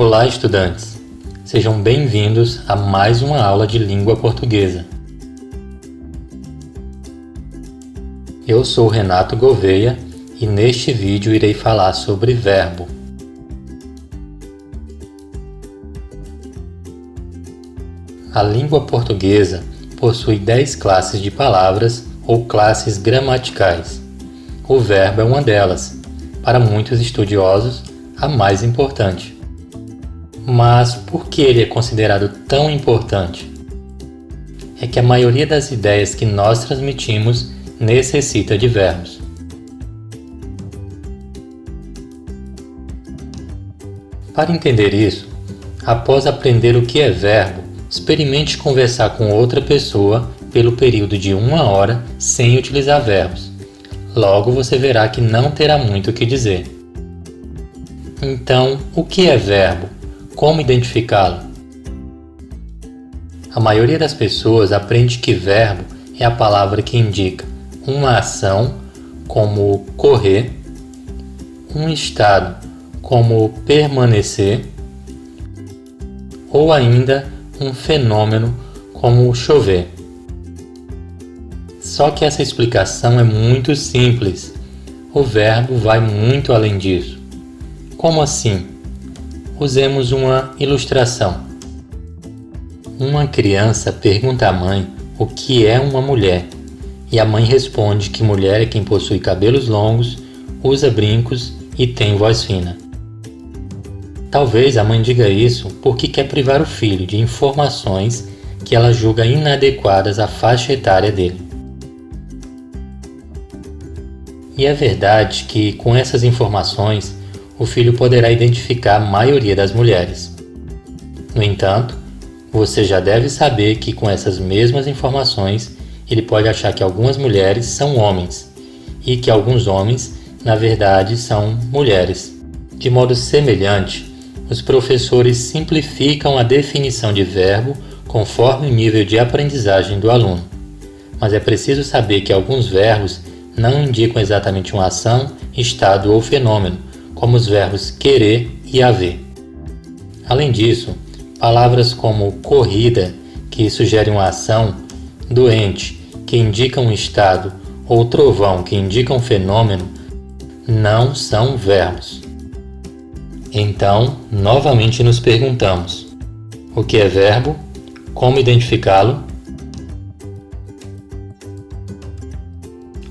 Olá, estudantes! Sejam bem-vindos a mais uma aula de língua portuguesa. Eu sou Renato Gouveia e neste vídeo irei falar sobre verbo. A língua portuguesa possui 10 classes de palavras ou classes gramaticais. O verbo é uma delas, para muitos estudiosos, a mais importante. Mas por que ele é considerado tão importante? É que a maioria das ideias que nós transmitimos necessita de verbos. Para entender isso, após aprender o que é verbo, experimente conversar com outra pessoa pelo período de 1 hora sem utilizar verbos. Logo você verá que não terá muito o que dizer. Então, o que é verbo? Como identificá-lo? A maioria das pessoas aprende que verbo é a palavra que indica uma ação, como correr, um estado, como permanecer, ou ainda um fenômeno, como chover. Só que essa explicação é muito simples. O verbo vai muito além disso. Como assim? Usemos uma ilustração. Uma criança pergunta à mãe o que é uma mulher, e a mãe responde que mulher é quem possui cabelos longos, usa brincos e tem voz fina. Talvez a mãe diga isso porque quer privar o filho de informações que ela julga inadequadas à faixa etária dele. E é verdade que, com essas informações, o filho poderá identificar a maioria das mulheres. No entanto, você já deve saber que com essas mesmas informações, ele pode achar que algumas mulheres são homens e que alguns homens, na verdade, são mulheres. De modo semelhante, os professores simplificam a definição de verbo conforme o nível de aprendizagem do aluno. Mas é preciso saber que alguns verbos não indicam exatamente uma ação, estado ou fenômeno, como os verbos querer e haver. Além disso, palavras como corrida, que sugerem uma ação, doente, que indica um estado, ou trovão, que indica um fenômeno, não são verbos. Então, novamente nos perguntamos: o que é verbo? Como identificá-lo?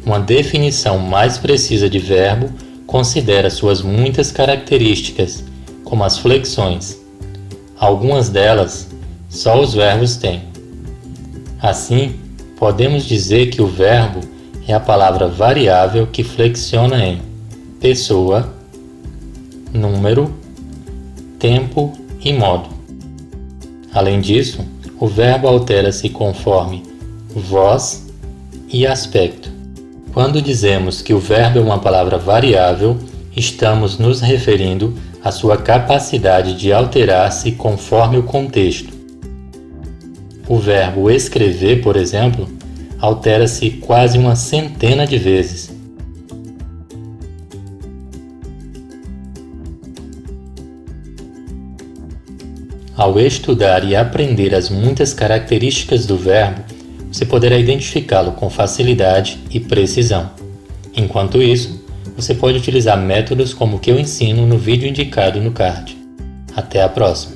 Uma definição mais precisa de verbo considera suas muitas características, como as flexões. Algumas delas só os verbos têm. Assim, podemos dizer que o verbo é a palavra variável que flexiona em pessoa, número, tempo e modo. Além disso, o verbo altera-se conforme voz e aspecto. Quando dizemos que o verbo é uma palavra variável, estamos nos referindo à sua capacidade de alterar-se conforme o contexto. O verbo escrever, por exemplo, altera-se quase uma centena de vezes. Ao estudar e aprender as muitas características do verbo, você poderá identificá-lo com facilidade e precisão. Enquanto isso, você pode utilizar métodos como o que eu ensino no vídeo indicado no card. Até a próxima!